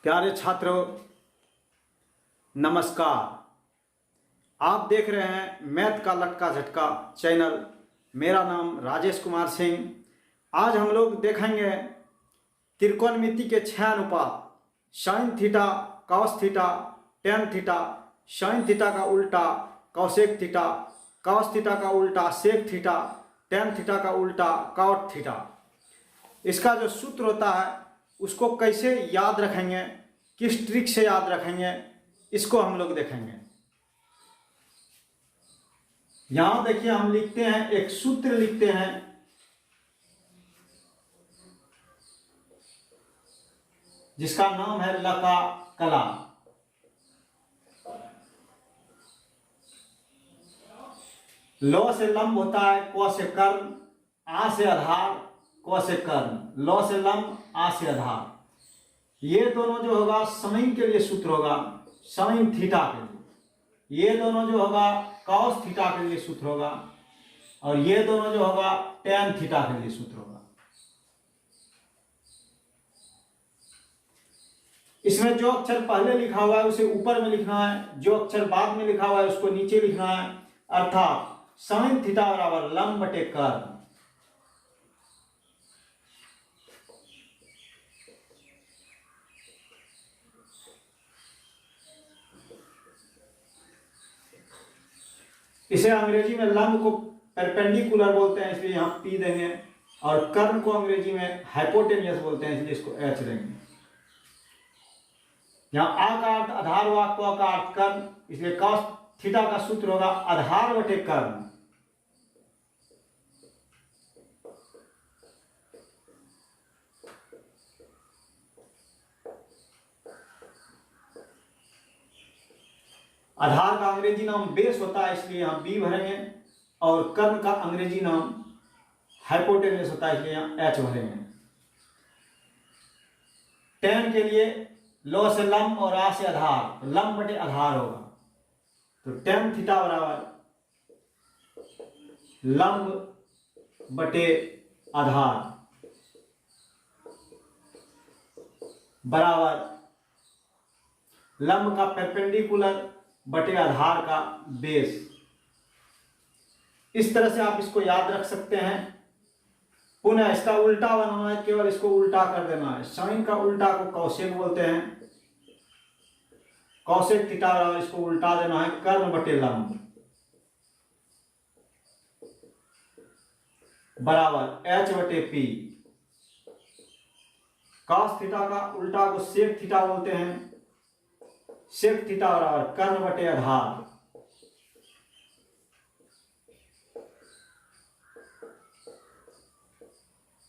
प्यारे छात्रों, नमस्कार। आप देख रहे हैं मैथ का लटका झटका चैनल। मेरा नाम राजेश कुमार सिंह। आज हम लोग देखेंगे त्रिकोणमिति के 6 अनुपात, sine theta cos theta tan theta, sine theta का उल्टा कॉसेक थीटा, कॉस थीटा का उल्टा सेक थीटा, टेन थीटा का उल्टा कॉट थीटा। इसका जो सूत्र होता है उसको कैसे याद रखेंगे, किस ट्रिक से याद रखेंगे, इसको हम लोग देखेंगे। यहां देखिए हम लिखते हैं, एक सूत्र लिखते हैं। जिसका नाम है लका कला। लौ से लंब होता है, क से कर्ण, आ से आधार, क से कर्ण। लौ से लंब, आ से आधार। ये दोनों जो होगा साइन के लिए सूत्र होगा, साइन थीटा के लिए। ये दोनों जो होगा कॉस थीटा के लिए सूत्र होगा, और ये दोनों जो होगा टेन थीटा के लिए सूत्र होगा। इसमें जो अक्षर पहले लिखा हुआ है उसे ऊपर में लिखना है, जो अक्षर बाद में लिखा हुआ है उसको नीचे लिखना है। अर्थात साइन थीटा बराबर लंब बटे कर्ण। इसे अंग्रेजी में लंब को परपेंडिकुलर बोलते हैं, इसलिए यहां पी देंगे, और कर्ण को अंग्रेजी में हाइपोटेनियस बोलते हैं, इसलिए इसको एच देंगे। यहां आ का अर्थ आधार हुआ, क का अर्थ कर्ण, इसलिए कॉस थीटा का सूत्र होगा आधार बटे कर्ण। आधार का अंग्रेजी नाम बेस होता है, इसलिए यहां बी भरेंगे, और कर्ण का अंग्रेजी नाम हाइपोटेनियस होता है, इसलिए यहां एच भरेंगे। टेन के लिए लौ से लंब और आ से आधार, लंब बटे आधार होगा, तो टेन थीटा बराबर लंब बटे आधार बराबर लंब का परपेंडिकुलर बटे आधार का बेस। इस तरह से आप इसको याद रख सकते हैं। पुनः इसका उल्टा बनाना है, केवल इसको उल्टा कर देना है। साइन का उल्टा को कौशेक बोलते हैं, कौशेक थीटा बराबर इसको उल्टा देना है कर्ण बटे लंब बराबर एच बटे पी। कॉस थीटा का उल्टा को सेक थीटा बोलते हैं, सेक थीटा बराबर कर्ण बटे आधार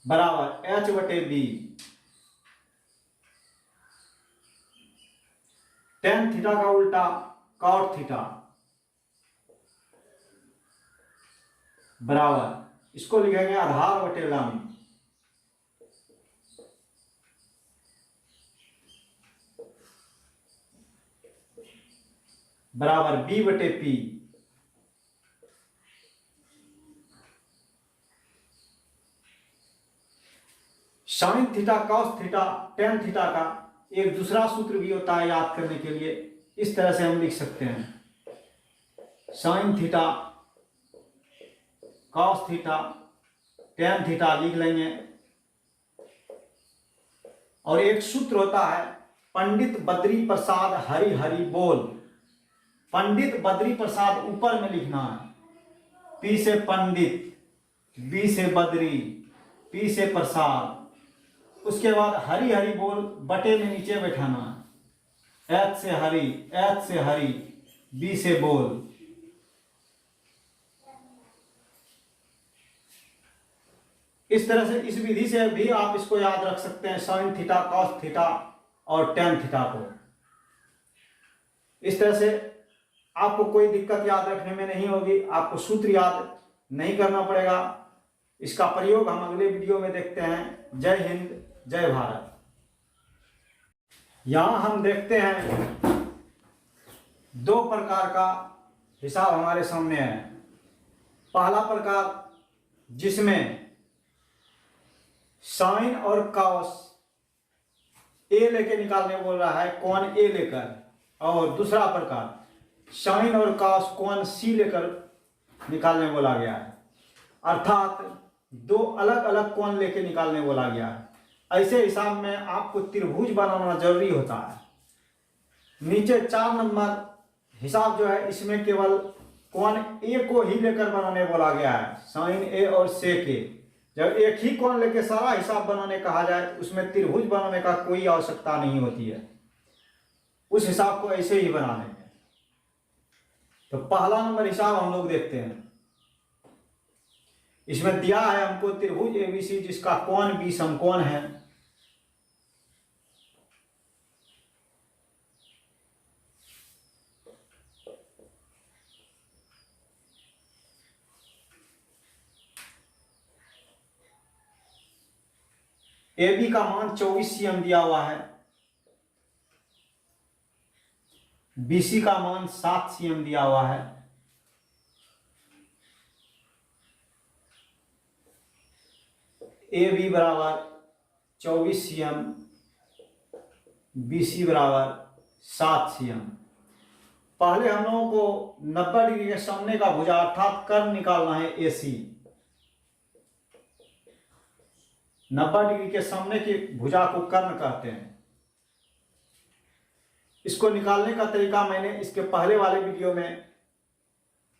बराबर एच बटे बी। टेन थीटा का उल्टा कॉट थीटा बराबर इसको लिखेंगे आधार बटे लंब बराबर बी बटे P. Sine theta cos theta tan theta का एक दूसरा सूत्र भी होता है याद करने के लिए। इस तरह से हम लिख सकते हैं, sine theta cos theta tan theta लिख लेंगे। और एक सूत्र होता है, पंडित बद्री प्रसाद हरि हरि बोल। पंडित बद्री प्रसाद ऊपर में लिखना है, पी से पंडित, बी से बद्री, पी से प्रसाद, उसके बाद हरि हरि बोल बटे में नीचे बैठाना है। एच से हरि, एच से हरि, बी से बोल। इस तरह से इस विधि से भी आप इसको याद रख सकते हैं, साइन थीटा कॉस थीटा और टेन थीटा को। इस तरह से आपको कोई दिक्कत याद रखने में नहीं होगी, आपको सूत्र याद नहीं करना पड़ेगा। इसका प्रयोग हम अगले वीडियो में देखते हैं। जय हिंद, जय भारत। यहां हम देखते हैं 2 प्रकार का हिसाब हमारे सामने है। पहला प्रकार जिसमें साइन और कॉस ए लेके निकालने बोल रहा है, कोण ए लेकर। और दूसरा प्रकार साइन और कॉस कोण सी लेकर निकालने बोला गया है, अर्थात दो अलग अलग कोण लेके निकालने बोला गया है। ऐसे हिसाब में आपको त्रिभुज बनाना जरूरी होता है। नीचे 4 नंबर हिसाब जो है इसमें केवल कोण ए को ही लेकर बनाने बोला गया है, साइन ए और सेक ए। जब एक ही कोण लेके सारा हिसाब बनाने कहा जाए उसमें त्रिभुज बनाने का कोई आवश्यकता नहीं होती है, उस हिसाब को ऐसे ही बना लेंगे। तो पहला नंबर हिसाब हम लोग देखते हैं। इसमें दिया है हमको त्रिभुज एबीसी जिसका कोण बी समकोण है। ए बी का मान 24 cm दिया हुआ है, BC का मान 7 cm दिया हुआ है, AB बराबर 24 cm, BC बराबर 7 cm। पहले हम लोगों को 90 डिग्री के सामने का भुजा अर्थात कर्ण निकालना है AC। 90 डिग्री के सामने की भुजा को कर्ण कहते हैं। इसको निकालने का तरीका मैंने इसके पहले वाले वीडियो में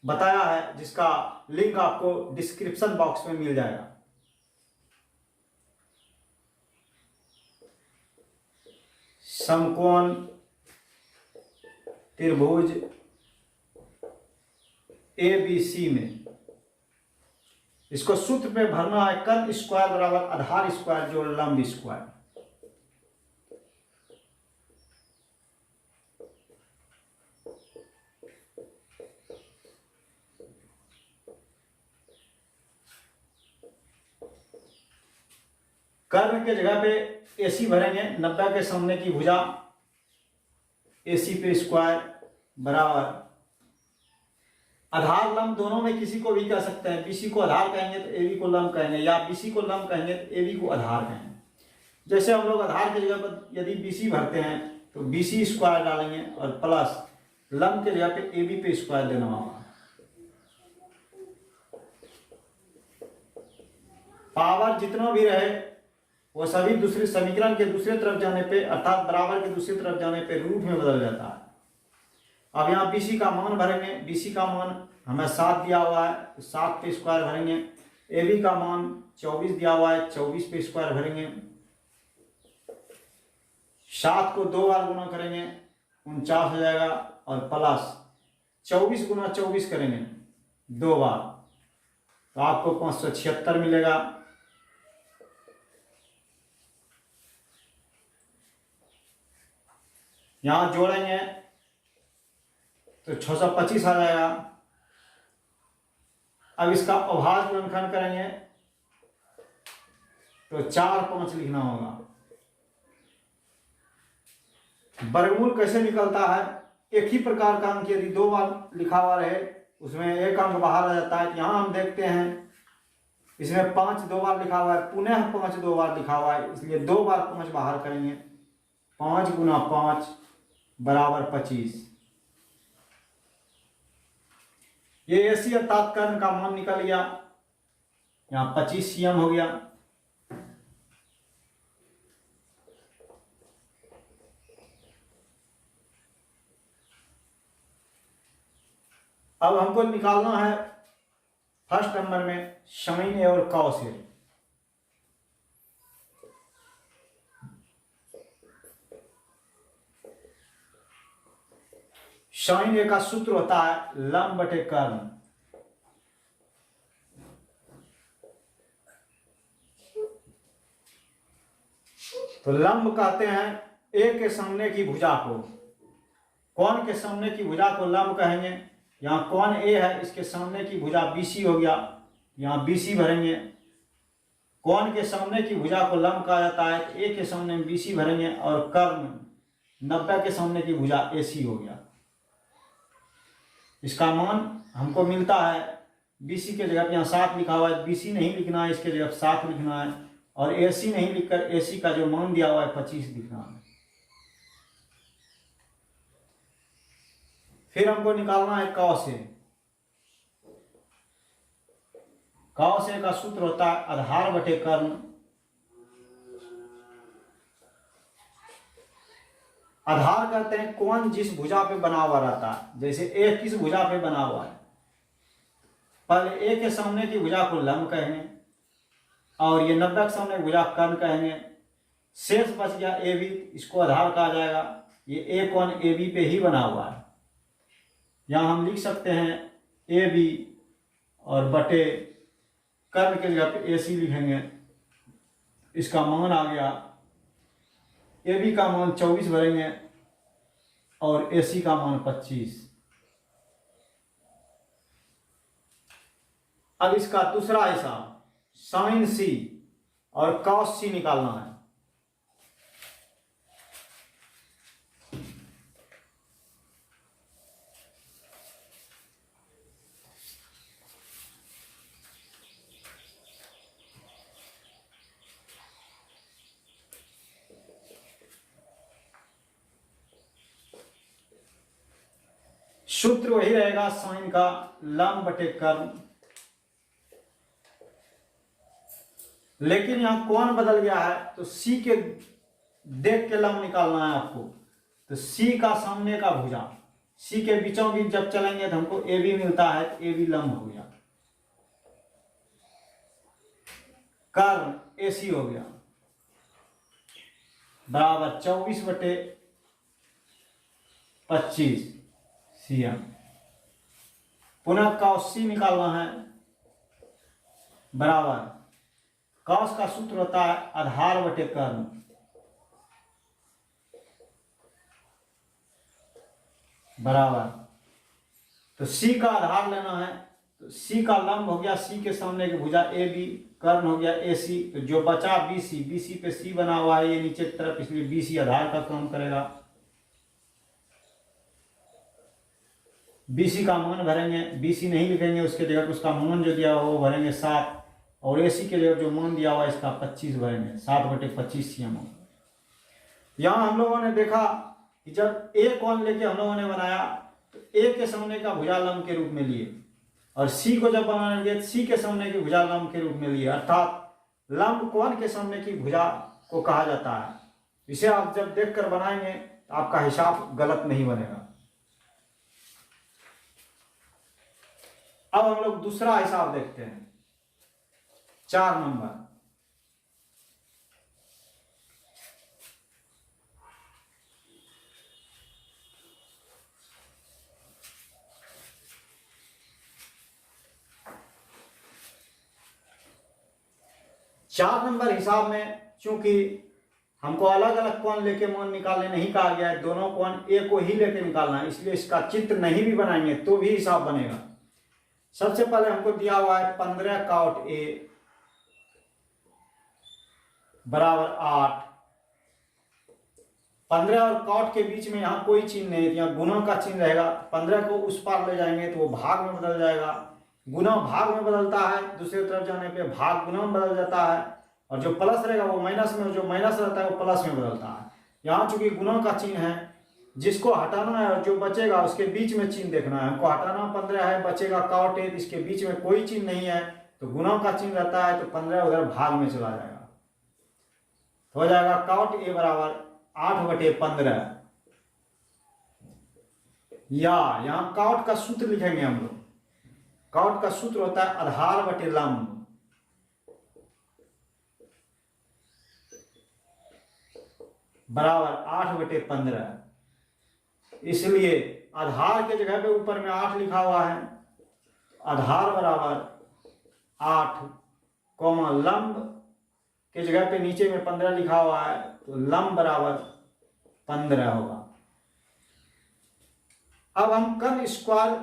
बताया है, जिसका लिंक आपको डिस्क्रिप्शन बॉक्स में मिल जाएगा। समकोण त्रिभुज ABC में इसको सूत्र पे भरना है, कर्ण स्क्वायर बराबर आधार स्क्वायर जोड़ लंब स्क्वायर। कर्ण के जगह पे AC भरेंगे, 90 के सामने की भुजा AC पे स्क्वायर बराबर आधार लंब, दोनों में किसी को भी कह सकते हैं। BC को आधार कहेंगे तो AB को लंब कहेंगे, या BC को लंब कहेंगे तो AB को आधार कहेंगे। जैसे हम लोग आधार की जगह पर यदि BC भरते हैं तो BC स्क्वायर डालेंगे और प्लस लंब के जगह पे AB पे स्क्वायर देना होगा। पावर जितना भी रहे वो सभी दूसरे समीकरण के दूसरे तरफ जाने पे अर्थात बराबर के दूसरी तरफ जाने पे रूट में बदल जाता है। अब यहाँ BC का मान भरेंगे, BC का मान हमें 7 दिया हुआ है तो 7 पे स्क्वायर भरेंगे। AB का मान 24 दिया हुआ है, 24 पे स्क्वायर भरेंगे। 7 को 2 बार गुना करेंगे 49 हो जाएगा और प्लस 24 गुना 24 करेंगे 2 बार तो आपको 576 मिलेगा। यहां जोड़ेंगे तो 625 आ जाएगा। अब इसका अभाज्य गुणनखंड करेंगे तो 4 5 लिखना होगा। वर्गमूल कैसे निकलता है, एक ही प्रकार का अंक यदि 2 बार लिखा हुआ रहे उसमें एक अंक बाहर आ जाता है। यहां हम देखते हैं इसमें 5 2 बार लिखा हुआ है, पुनः 5 2 बार लिखा हुआ है, इसलिए 2 बार 5 बाहर करेंगे। 5 गुना 5 बराबर 25। ये AC अर्थात कर्ण का मान निकल गया, यहाँ 25 cm हो गया। अब हमको निकालना है फर्स्ट नंबर में साइन ए और कॉस ए। साइन ए का सूत्र होता है लंब बटे कर्ण। तो लंब कहते हैं ए के सामने की भुजा को, कोण के सामने की भुजा को लंब कहेंगे। यहाँ कोण ए है, इसके सामने की भुजा BC हो गया, यहाँ BC भरेंगे। कोण के सामने की भुजा को लंब कहा जाता है, तो ए के सामने BC भरेंगे और कर्ण 90 के सामने की भुजा AC हो गया। इसका मान हमको मिलता है BC के जगह पे यहाँ 7 लिखा हुआ है, BC नहीं लिखना है, इसके जगह 7 लिखना है और AC नहीं लिखकर AC का जो मान दिया हुआ है 25 लिखना है। फिर हमको निकालना है कौ से। कौ से का सूत्र होता है आधार बटे कर्ण। आधार कहते हैं कोण जिस भुजा पे बना हुआ रहता है। जैसे ए किस भुजा पे बना हुआ है, पहले ए के सामने की भुजा को लंब कहेंगे और ये 90 के सामने की भुजा कर्ण कहेंगे। शेष बच गया ए बी, इसको आधार कहा जाएगा। ये ए कोण ए बी पे ही बना हुआ है। यहाँ हम लिख सकते हैं ए बी और बटे कर्ण के जगह पे ए सी लिखेंगे। इसका मान आ गया, ए बी का मान 24 भरेंगे और ए सी का मान 25। अब इसका दूसरा हिसाब साइन सी और कॉस सी निकालना है। सूत्र वही रहेगा साइन का लंब बटे कर्ण, लेकिन यहां कोण बदल गया है तो सी के देख के लंब निकालना है आपको। तो सी का सामने का भुजा, सी के बीचों बीच जब चलेंगे तो हमको ए बी मिलता है, तो ए बी लंब हो गया, कर्ण ए सी हो गया बराबर 24 बटे 25 सीएम। पुनः कॉस सी निकालना है बराबर, कॉस का सूत्र होता है आधार बटे कर्ण। बराबर, तो सी का आधार लेना है, तो सी का लंब हो गया सी के सामने की भुजा ए बी, कर्ण हो गया ए सी। तो जो बचा बी सी, बी सी पे सी बना हुआ है ये नीचे की तरफ, इसलिए बी सी आधार का काम करेगा। BC का मान भरेंगे, BC नहीं लिखेंगे, उसके जगह उसका मान जो दिया हुआ वो भरेंगे 7 और AC के जगह जो मान दिया हुआ इसका 25 भरेंगे, 7 बटे 25 सीएम होगा। यहाँ हम लोगों ने देखा कि जब A कोण लेके हम लोगों ने बनाया तो A के सामने का भुजा लंब के रूप में लिए और C को जब बनाएंगे तो C के सामने की भुजा लंब के रूप में लिए, अर्थात लंब कोण के सामने की भुजा को कहा जाता है। इसे आप जब देख कर बनाएंगे तो आपका हिसाब गलत नहीं बनेगा। अब हम लोग दूसरा हिसाब देखते हैं, 4 नंबर। चार नंबर हिसाब में चूंकि हमको अलग अलग कोण लेके मान निकालने नहीं कहा गया है, दोनों कोण ए को ही लेके निकालना है, इसलिए इसका चित्र नहीं भी बनाएंगे तो भी हिसाब बनेगा। सबसे पहले हमको दिया हुआ है 15 काउट ए बराबर 8। 15 और काउट के बीच में यहाँ कोई चिन्ह नहीं है, यहाँ गुना का चिन्ह रहेगा। 15 को उस पार ले जाएंगे तो वो भाग में बदल जाएगा, गुना भाग में बदलता है, दूसरी तरफ जाने पे भाग गुना में बदल जाता है, और जो प्लस रहेगा वो माइनस में, जो माइनस रहता है वो प्लस में बदलता है। यहाँ चूंकि गुना का चिन्ह है, जिसको हटाना है और जो बचेगा उसके बीच में चिन्ह देखना है। हमको हटाना 15 है, बचेगा काउट है, इसके बीच में कोई चिन्ह नहीं है तो गुना का चिन्ह रहता है, तो 15 उधर भाग में चला जाएगा, तो हो जाएगा काउट ए बराबर 8 बटे 15। या यहाँ काउट का सूत्र लिखेंगे हम लोग। काउट का सूत्र होता है आधार बटे लंब, बराबर 8 बटे 15। इसलिए आधार के जगह पे ऊपर में 8 लिखा हुआ है, आधार बराबर 8 कॉमा लंब के जगह पे नीचे में 15 लिखा हुआ है, तो लंब बराबर 15 होगा। अब हम कर्ण स्क्वायर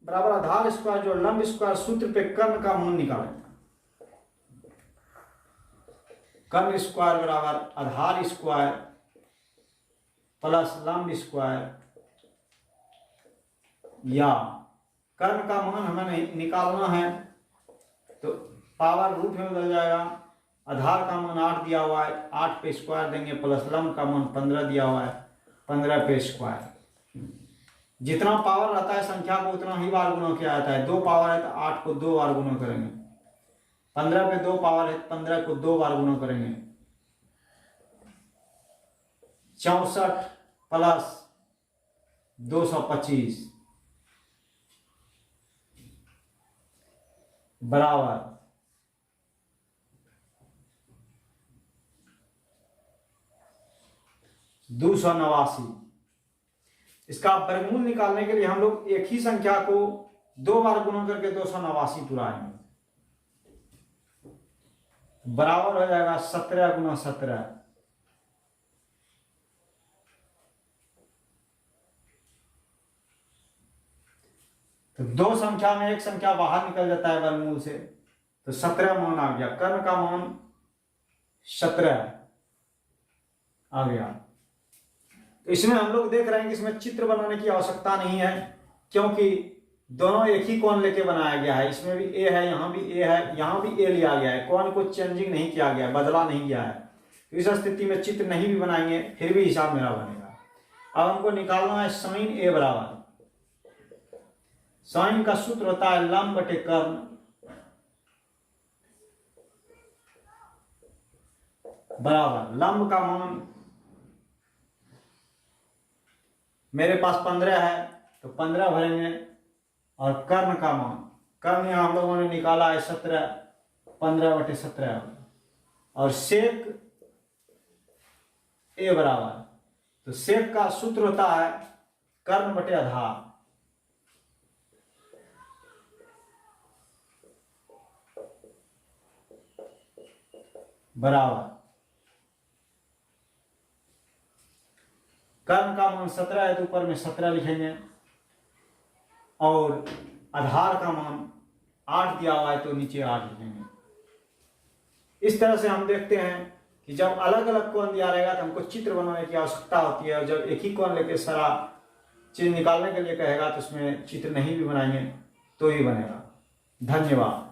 बराबर आधार स्क्वायर जो लंब स्क्वायर सूत्र पे कर्ण का मान निकालेंगे। कर्ण स्क्वायर बराबर आधार स्क्वायर प्लस लंब स्क्वायर, या कर्ण का मान हमें निकालना है तो पावर रूट में बदल जाएगा। आधार का मान 8 दिया हुआ है, 8 पे स्क्वायर देंगे, प्लस लंब का मान 15 दिया हुआ है, 15 पे स्क्वायर। जितना पावर रहता है संख्या को उतना ही बार गुना किया जाता है। 2 पावर है तो 8 को 2 बार गुना करेंगे। 15 पे 2 पावर है, 15 को 2 बार गुना करेंगे। 64 प्लस 225 बराबर 289। इसका वर्गमूल निकालने के लिए हम लोग एक ही संख्या को 2 बार गुना करके 289 पुराएंगे। बराबर हो जाएगा 17 गुना 17। तो 2 संख्या में एक संख्या बाहर निकल जाता है वर्गमूल से, तो 17 मान आ गया। कर्ण का मान 17 आ गया। तो इसमें हम लोग देख रहे हैं कि इसमें चित्र बनाने की आवश्यकता नहीं है, क्योंकि दोनों एक ही कोण लेके बनाया गया है। इसमें भी ए है, यहाँ भी ए है, यहाँ भी ए लिया गया है। कोण को चेंजिंग नहीं किया गया, बदला नहीं गया है। तो इस स्थिति में चित्र नहीं भी बनाएंगे फिर भी हिसाब मेरा बनेगा। अब हमको निकालना है साइन ए बराबर, साइन का सूत्र होता है लंब बटे कर्ण बराबर लंब का मान मेरे पास 15 है तो 15 भरेंगे, और कर्ण का मान, कर्ण यहां हम लोगों ने निकाला है 17, 15 बटे 17, और सेक ए बराबर, तो सेक का सूत्र होता है कर्ण बटे आधार बराबर कर्ण का मान 17 है तो ऊपर में 17 लिखेंगे, और आधार का मान 8 दिया हुआ है तो नीचे 8 लिखेंगे। इस तरह से हम देखते हैं कि जब अलग अलग कोण दिया रहेगा तो हमको चित्र बनाने की आवश्यकता होती है, और जब एक ही कोण लेके सारा चीज निकालने के लिए कहेगा तो उसमें चित्र नहीं भी बनाएंगे तो ही बनेगा। धन्यवाद।